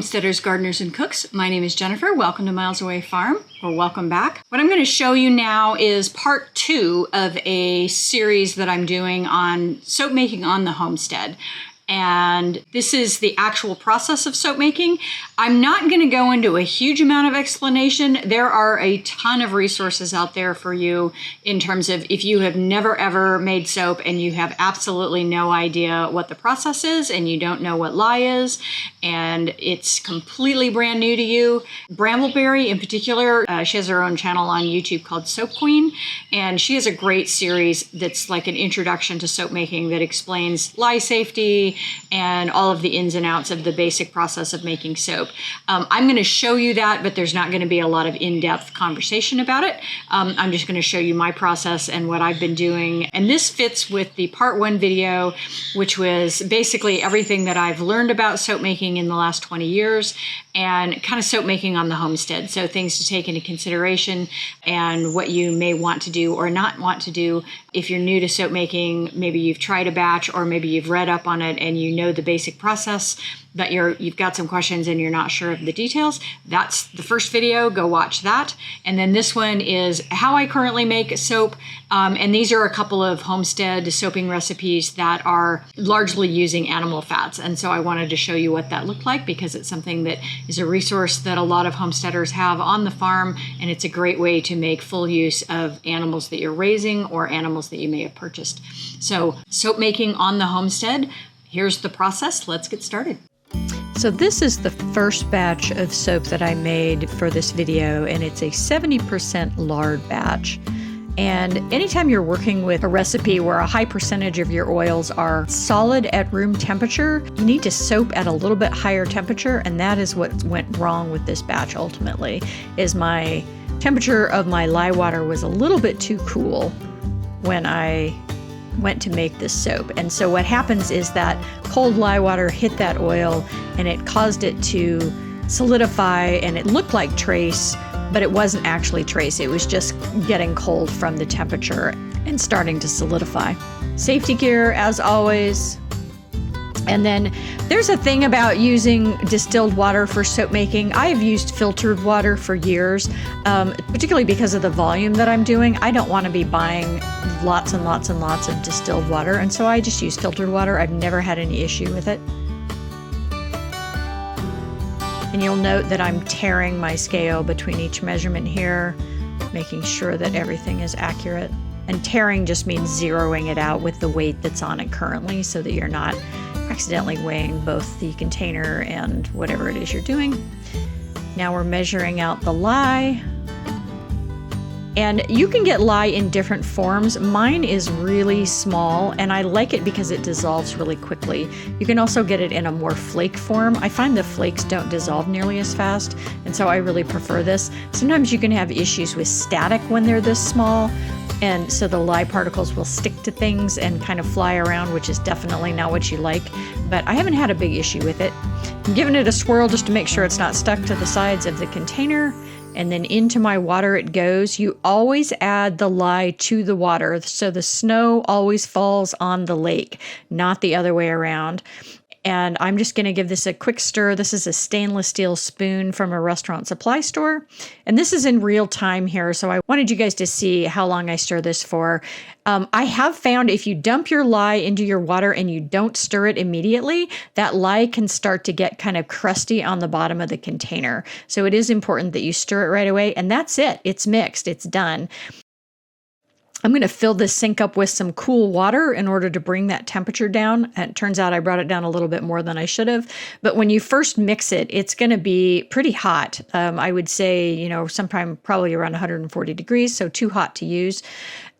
Homesteaders, gardeners, and cooks. My name is Jennifer. Welcome to Miles Away Farm, or welcome back. What I'm going to show you now is part 2 of a series that I'm doing on soap making on the homestead. And this is the actual process of soap making. I'm not going to go into a huge amount of explanation. There are a ton of resources out there for you in terms of if you have never ever made soap and you have absolutely no idea what the process is and you don't know what lye is and it's completely brand new to you. Brambleberry in particular, she has her own channel on YouTube called Soap Queen, and she has a great series that's like an introduction to soap making that explains lye safety and all of the ins and outs of the basic process of making soap. I'm going to show you that, but there's not going to be a lot of in-depth conversation about it. I'm just going to show you my process and what I've been doing. And this fits with the part 1 video, which was basically everything that I've learned about soap making in the last 20 years and kind of soap making on the homestead. So things to take into consideration and what you may want to do or not want to do. If you're new to soap making, maybe you've tried a batch or maybe you've read up on it and you know the basic process, but you've got some questions and you're not sure of the details. That's the first video. Go watch that. And then this one is how I currently make soap. And these are a couple of homestead soaping recipes that are largely using animal fats. And so I wanted to show you what that looked like because it's something that is a resource that a lot of homesteaders have on the farm. And it's a great way to make full use of animals that you're raising or animals that you may have purchased. So soap making on the homestead. Here's the process. Let's get started. So this is the first batch of soap that I made for this video, and it's a 70% lard batch. And anytime you're working with a recipe where a high percentage of your oils are solid at room temperature, you need to soap at a little bit higher temperature, and that is what went wrong with this batch ultimately, is my temperature of my lye water was a little bit too cool when I went to make this soap. And so what happens is that cold lye water hit that oil and it caused it to solidify, and it looked like trace, but it wasn't actually trace. It was just getting cold from the temperature and starting to solidify. Safety gear as always. And then there's a thing about using distilled water for soap making. I have used filtered water for years, particularly because of the volume that I'm doing. I don't want to be buying lots and lots and lots of distilled water, and so I just use filtered water. I've never had any issue with it. And you'll note that I'm tearing my scale between each measurement here, making sure that everything is accurate. And tearing just means zeroing it out with the weight that's on it currently so that you're not accidentally weighing both the container and whatever it is you're doing. Now we're measuring out the lye. And you can get lye in different forms. Mine is really small, and I like it because it dissolves really quickly. You can also get it in a more flake form. I find the flakes don't dissolve nearly as fast, and so I really prefer this. Sometimes you can have issues with static when they're this small, and so the lye particles will stick to things and kind of fly around, which is definitely not what you like, but I haven't had a big issue with it. I'm giving it a swirl just to make sure it's not stuck to the sides of the container, and then into my water it goes. You always add the lye to the water, so the snow always falls on the lake, not the other way around. And I'm just going to give this a quick stir. This is a stainless steel spoon from a restaurant supply store. And this is in real time here, so I wanted you guys to see how long I stir this for. I have found if you dump your lye into your water and you don't stir it immediately, that lye can start to get kind of crusty on the bottom of the container. So it is important that you stir it right away. And that's it. It's mixed. It's done. I'm going to fill this sink up with some cool water in order to bring that temperature down. And it turns out I brought it down a little bit more than I should have. But when you first mix it, it's going to be pretty hot. I would say, sometime probably around 140 degrees, so too hot to use.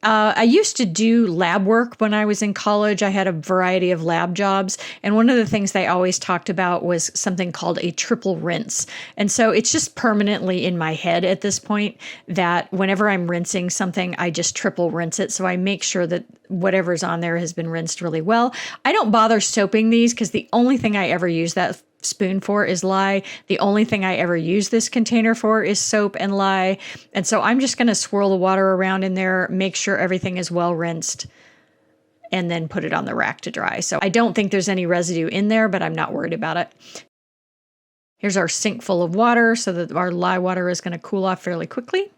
I used to do lab work when I was in college. I had a variety of lab jobs. And one of the things they always talked about was something called a triple rinse. And so it's just permanently in my head at this point that whenever I'm rinsing something, I just triple rinse it. So I make sure that whatever's on there has been rinsed really well. I don't bother soaping these because the only thing I ever use that spoon for is lye. The only thing I ever use this container for is soap and lye. And so I'm just going to swirl the water around in there, make sure everything is well rinsed, and then put it on the rack to dry. So I don't think there's any residue in there, but I'm not worried about it. Here's our sink full of water so that our lye water is going to cool off fairly quickly.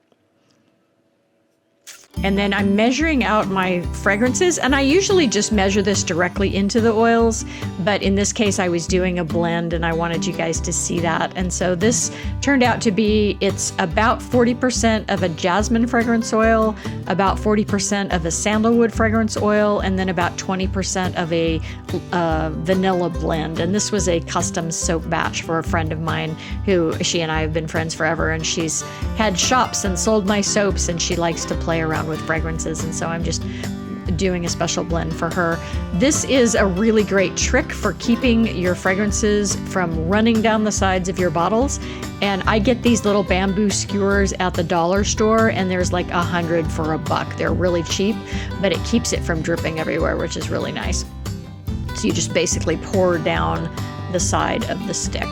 And then I'm measuring out my fragrances, and I usually just measure this directly into the oils, but in this case I was doing a blend and I wanted you guys to see that. And so this turned out to be, it's about 40% of a jasmine fragrance oil, about 40% of a sandalwood fragrance oil, and then about 20% of a vanilla blend. And this was a custom soap batch for a friend of mine who, she and I have been friends forever, and she's had shops and sold my soaps, and she likes to play around with fragrances, and so I'm just doing a special blend for her. This is a really great trick for keeping your fragrances from running down the sides of your bottles. And I get these little bamboo skewers at the dollar store, and there's like 100 for $1. They're really cheap, but it keeps it from dripping everywhere, which is really nice. So you just basically pour down the side of the stick.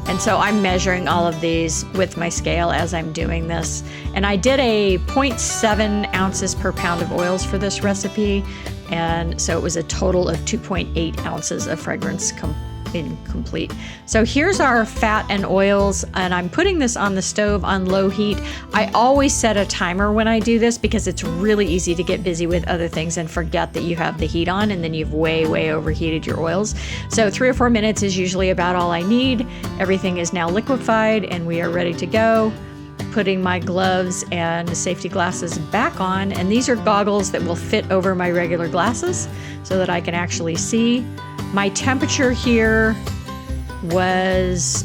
And so I'm measuring all of these with my scale as I'm doing this. And I did a 0.7 ounces per pound of oils for this recipe. And so it was a total of 2.8 ounces of fragrance complete. So here's our fat and oils, and I'm putting this on the stove on low heat. I always set a timer when I do this because it's really easy to get busy with other things and forget that you have the heat on, and then you've way overheated your oils. So 3 or 4 minutes is usually about all I need. Everything is now liquefied and we are ready to go. Putting my gloves and safety glasses back on, and these are goggles that will fit over my regular glasses so that I can actually see. My temperature here was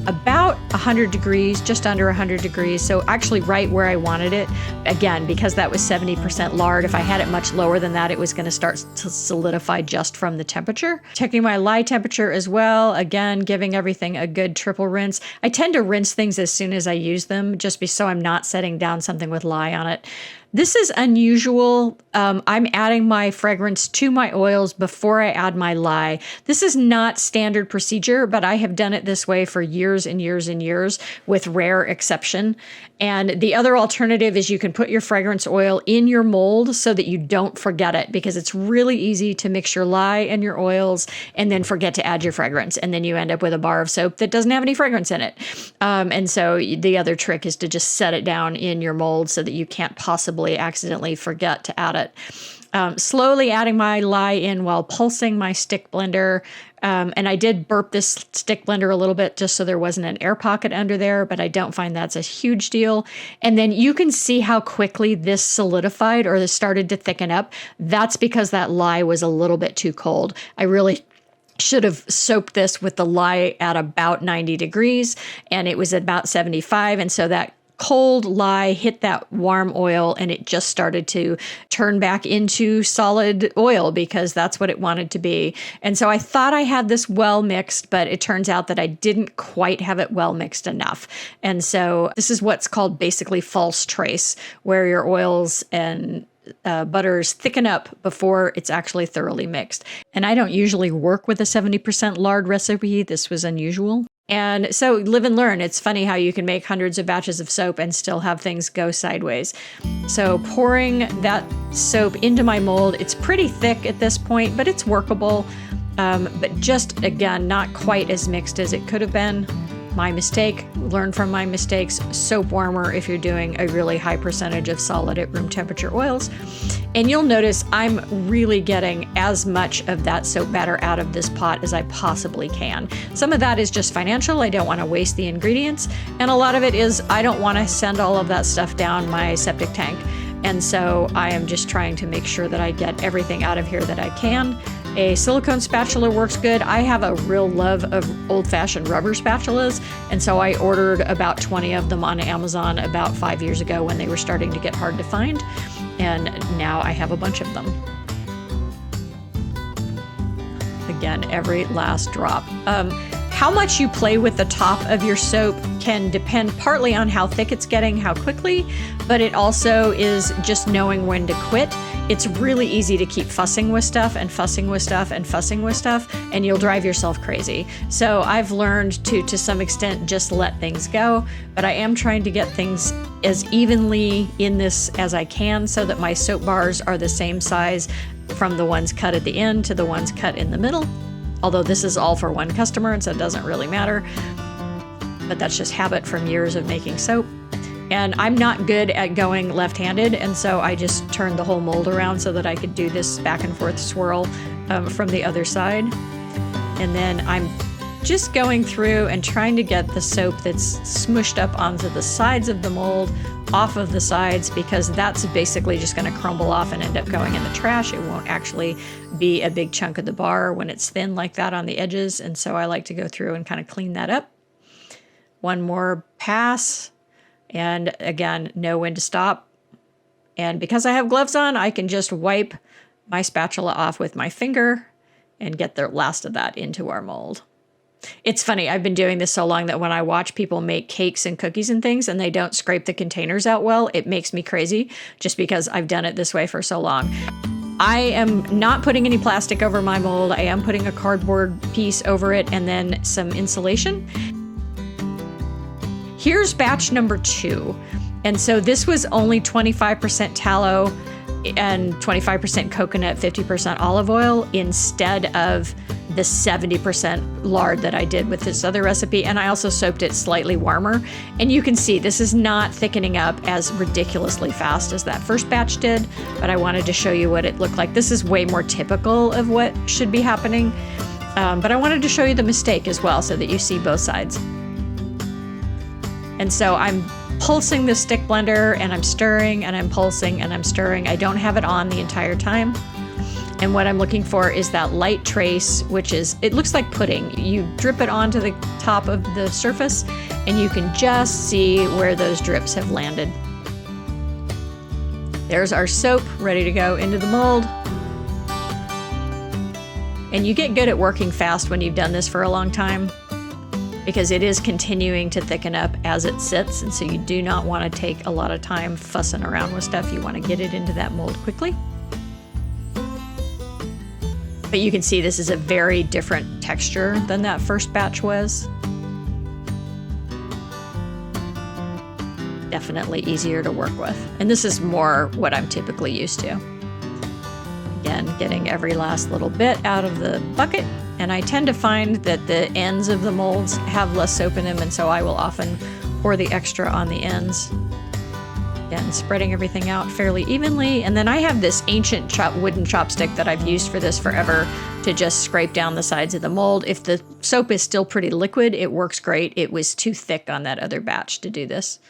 about 100 degrees, just under 100 degrees. So actually right where I wanted it. Again, because that was 70% lard, if I had it much lower than that, it was going to start to solidify just from the temperature. Checking my lye temperature as well. Again, giving everything a good triple rinse. I tend to rinse things as soon as I use them, just so I'm not setting down something with lye on it. This is unusual. I'm adding my fragrance to my oils before I add my lye. This is not standard procedure, but I have done it this way for years and years and years, with rare exception. And the other alternative is you can put your fragrance oil in your mold so that you don't forget it, because it's really easy to mix your lye and your oils and then forget to add your fragrance. And then you end up with a bar of soap that doesn't have any fragrance in it. And so the other trick is to just set it down in your mold so that you can't possibly accidentally forget to add it. Slowly adding my lye in while pulsing my stick blender. And I did burp this stick blender a little bit just so there wasn't an air pocket under there, but I don't find that's a huge deal. And then you can see how quickly this solidified, or this started to thicken up. That's because that lye was a little bit too cold. I really should have soaked this with the lye at about 90 degrees, and it was about 75. And so that cold lye hit that warm oil, and it just started to turn back into solid oil because that's what it wanted to be. And so I thought I had this well mixed, but it turns out that I didn't quite have it well mixed enough. And so this is what's called basically false trace, where your oils and butters thicken up before it's actually thoroughly mixed. And I don't usually work with a 70% lard recipe. This was unusual. And so live and learn. It's funny how you can make hundreds of batches of soap and still have things go sideways. So pouring that soap into my mold, it's pretty thick at this point, but it's workable. But just, again, not quite as mixed as it could have been. My mistake, learn from my mistakes. Soap warmer if you're doing a really high percentage of solid at room temperature oils. And you'll notice I'm really getting as much of that soap batter out of this pot as I possibly can. Some of that is just financial. I don't want to waste the ingredients. And a lot of it is I don't want to send all of that stuff down my septic tank. And so I am just trying to make sure that I get everything out of here that I can. A silicone spatula works good. I have a real love of old-fashioned rubber spatulas, and so I ordered about 20 of them on Amazon about 5 years ago when they were starting to get hard to find, and now I have a bunch of them. Again, every last drop. How much you play with the top of your soap can depend partly on how thick it's getting, how quickly, but it also is just knowing when to quit. It's really easy to keep fussing with stuff and fussing with stuff and fussing with stuff, and you'll drive yourself crazy. So I've learned to some extent, just let things go, but I am trying to get things as evenly in this as I can so that my soap bars are the same size from the ones cut at the end to the ones cut in the middle. although this is all for one customer, and so it doesn't really matter. But that's just habit from years of making soap. And I'm not good at going left-handed, and so I just turned the whole mold around so that I could do this back and forth swirl from the other side. And then I'm just going through and trying to get the soap that's smushed up onto the sides of the mold off of the sides, because that's basically just going to crumble off and end up going in the trash. It won't actually be a big chunk of the bar when it's thin like that on the edges, and so I like to go through and kind of clean that up. One more pass, and again, know when to stop. And because I have gloves on, I can just wipe my spatula off with my finger and get the last of that into our mold. It's funny, I've been doing this so long that when I watch people make cakes and cookies and things and they don't scrape the containers out well, it makes me crazy just because I've done it this way for so long. I am not putting any plastic over my mold. I am putting a cardboard piece over it and then some insulation. Here's batch number 2. And so this was only 25% tallow and 25% coconut, 50% olive oil instead of the 70% lard that I did with this other recipe. And I also soaped it slightly warmer. And you can see this is not thickening up as ridiculously fast as that first batch did, but I wanted to show you what it looked like. This is way more typical of what should be happening. But I wanted to show you the mistake as well so that you see both sides. And so I'm pulsing the stick blender and I'm stirring and I'm pulsing and I'm stirring. I don't have it on the entire time. And what I'm looking for is that light trace, which is, it looks like pudding. You drip it onto the top of the surface and you can just see where those drips have landed. There's our soap ready to go into the mold. And you get good at working fast when you've done this for a long time, because it is continuing to thicken up as it sits, and so you do not want to take a lot of time fussing around with stuff. You want to get it into that mold quickly. But you can see this is a very different texture than that first batch was. Definitely easier to work with. And this is more what I'm typically used to. Again, getting every last little bit out of the bucket. And I tend to find that the ends of the molds have less soap in them, and so I will often pour the extra on the ends. Again, spreading everything out fairly evenly. And then I have this ancient wooden chopstick that I've used for this forever to just scrape down the sides of the mold. If the soap is still pretty liquid, it works great. It was too thick on that other batch to do this.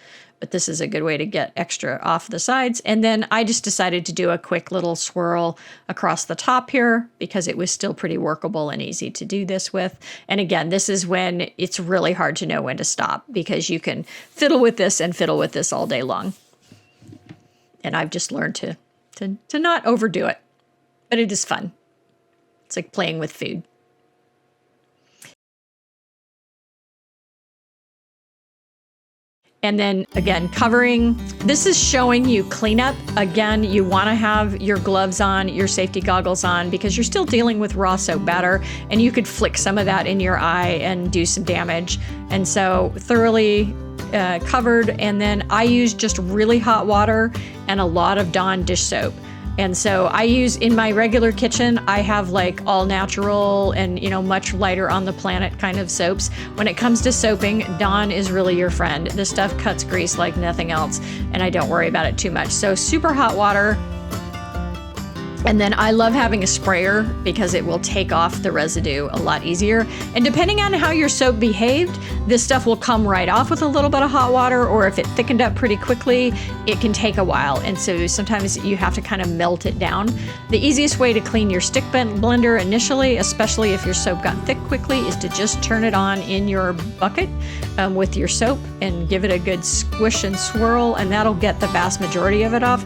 But this is a good way to get extra off the sides. And then I just decided to do a quick little swirl across the top here because it was still pretty workable and easy to do this with. And again, this is when it's really hard to know when to stop, because you can fiddle with this and fiddle with this all day long. And I've just learned to not overdo it, but it is fun. It's like playing with food. And then again, covering, this is showing you cleanup. Again, you want to have your gloves on, your safety goggles on, because you're still dealing with raw soap batter and you could flick some of that in your eye and do some damage. And so thoroughly covered. And then I use just really hot water and a lot of Dawn dish soap. And so I use, in my regular kitchen, I have like all natural and, you know, much lighter on the planet kind of soaps. When it comes to soaping, Dawn is really your friend. This stuff cuts grease like nothing else, and I don't worry about it too much. So super hot water. And then I love having a sprayer because it will take off the residue a lot easier. And depending on how your soap behaved, this stuff will come right off with a little bit of hot water, or if it thickened up pretty quickly, it can take a while. And so sometimes you have to kind of melt it down. The easiest way to clean your stick blender initially, especially if your soap got thick quickly, is to just turn it on in your bucket with your soap and give it a good squish and swirl, and that'll get the vast majority of it off.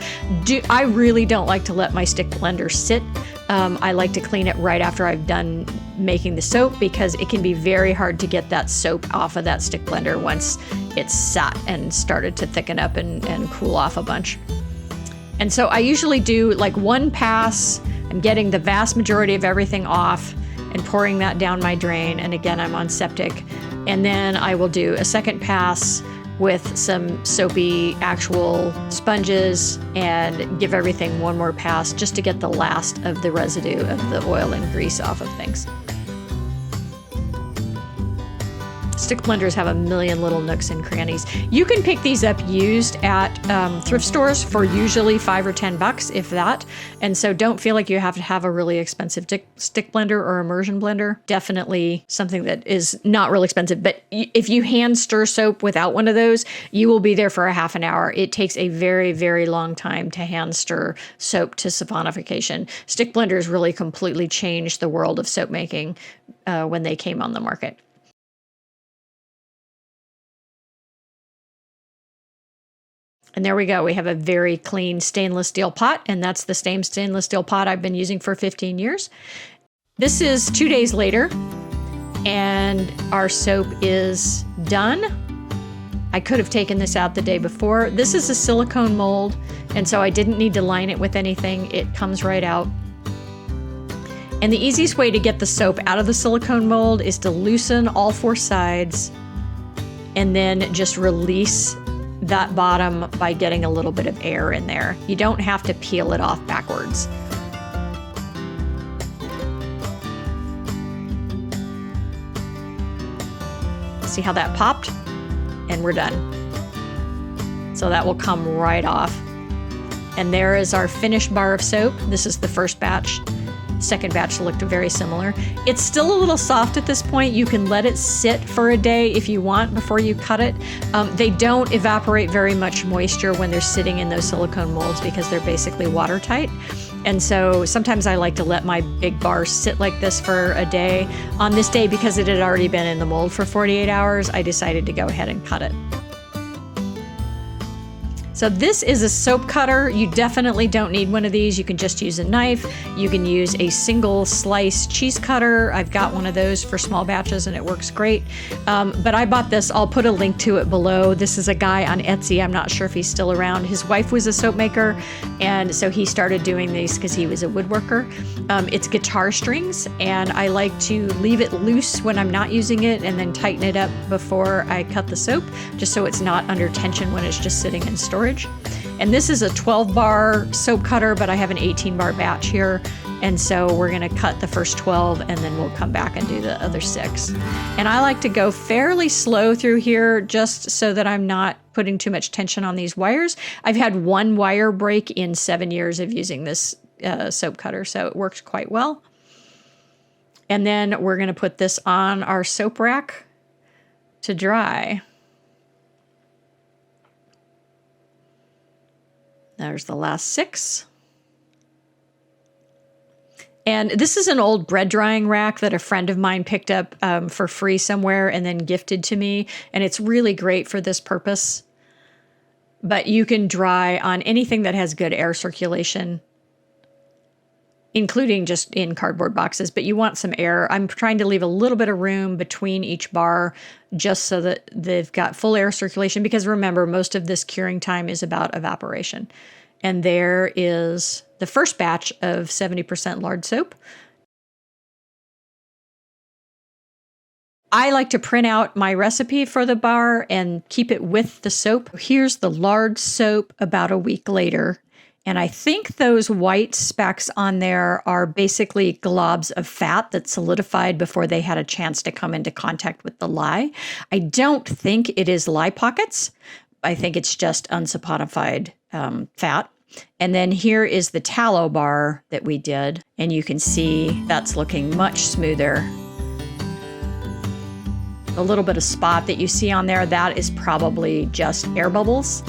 I really don't like to let my stick blender sit. I like to clean it right after I've done making the soap, because it can be very hard to get that soap off of that stick blender once it's sat and started to thicken up and cool off a bunch. And so I usually do like one pass. I'm getting the vast majority of everything off and pouring that down my drain. And again, I'm on septic. And then I will do a second pass with some soapy actual sponges and give everything one more pass just to get the last of the residue of the oil and grease off of things. Stick blenders have a million little nooks and crannies. You can pick these up used at thrift stores for usually $5 or $10, if that. And so don't feel like you have to have a really expensive stick blender or immersion blender. Definitely something that is not really expensive. But if you hand stir soap without one of those, you will be there for a half an hour. It takes a very, very long time to hand stir soap to saponification. Stick blenders really completely changed the world of soap making when they came on the market. And there we go. We have a very clean stainless steel pot, and that's the same stainless steel pot I've been using for 15 years. This is 2 days later, and our soap is done. I could have taken this out the day before. This is a silicone mold, and so I didn't need to line it with anything. It comes right out. And the easiest way to get the soap out of the silicone mold is to loosen all 4 sides and then just release that bottom by getting a little bit of air in there. You don't have to peel it off backwards. See how that popped? And we're done. So that will come right off. And there is our finished bar of soap. This is the first batch. Second batch looked very similar. It's still a little soft at this point. You can let it sit for a day if you want before you cut it. They don't evaporate very much moisture when they're sitting in those silicone molds because they're basically watertight. And so sometimes I like to let my big bars sit like this for a day. On this day, because it had already been in the mold for 48 hours, I decided to go ahead and cut it. So this is a soap cutter. You definitely don't need one of these. You can just use a knife. You can use a single slice cheese cutter. I've got one of those for small batches and it works great. But I bought this. I'll put a link to it below. This is a guy on Etsy. I'm not sure if he's still around. His wife was a soap maker, and so he started doing these because he was a woodworker. It's guitar strings, and I like to leave it loose when I'm not using it and then tighten it up before I cut the soap, just so it's not under tension when it's just sitting in storage. And this is a 12 bar soap cutter, but I have an 18 bar batch here. And so we're gonna cut the first 12 and then we'll come back and do the other 6. And I like to go fairly slow through here just so that I'm not putting too much tension on these wires. I've had 1 wire break in 7 years of using this soap cutter, so it works quite well. And then we're gonna put this on our soap rack to dry. There's the last 6. And this is an old bread drying rack that a friend of mine picked up for free somewhere and then gifted to me. And it's really great for this purpose. But you can dry on anything that has good air circulation, including just in cardboard boxes, but you want some air. I'm trying to leave a little bit of room between each bar just so that they've got full air circulation, because remember, most of this curing time is about evaporation. And there is the first batch of 70% lard soap. I like to print out my recipe for the bar and keep it with the soap. Here's the lard soap about a week later. And I think those white specks on there are basically globs of fat that solidified before they had a chance to come into contact with the lye. I don't think it is lye pockets. I think it's just unsaponified fat. And then here is the tallow bar that we did. And you can see that's looking much smoother. The little bit of spot that you see on there, that is probably just air bubbles.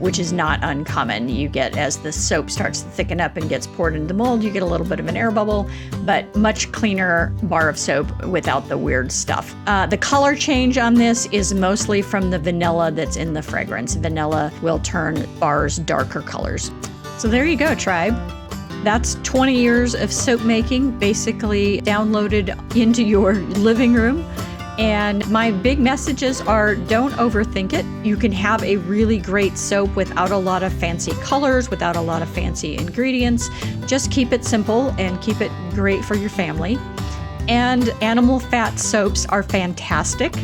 Which is not uncommon. You get, as the soap starts to thicken up and gets poured into the mold, you get a little bit of an air bubble, but much cleaner bar of soap without the weird stuff. The color change on this is mostly from the vanilla that's in the fragrance. Vanilla will turn bars darker colors. So there you go, tribe. That's 20 years of soap making, basically downloaded into your living room. And my big messages are, don't overthink it. You can have a really great soap without a lot of fancy colors, without a lot of fancy ingredients. Just keep it simple and keep it great for your family. And animal fat soaps are fantastic.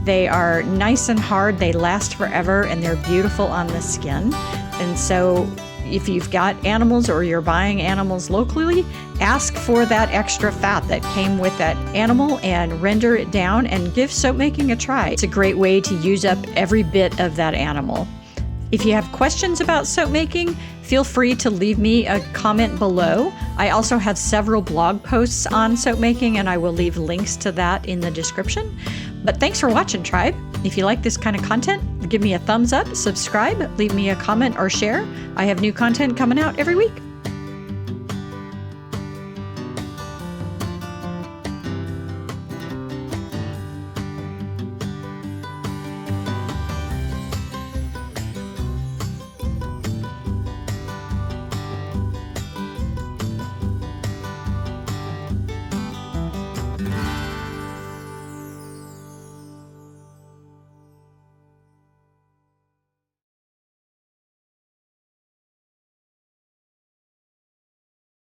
They are nice and hard, they last forever, and they're beautiful on the skin. And so if you've got animals or you're buying animals locally, ask for that extra fat that came with that animal and render it down and give soap making a try. It's a great way to use up every bit of that animal. If you have questions about soap making, feel free to leave me a comment below. I also have several blog posts on soap making, and I will leave links to that in the description. But thanks for watching, tribe. If you like this kind of content, give me a thumbs up, subscribe, leave me a comment or share. I have new content coming out every week.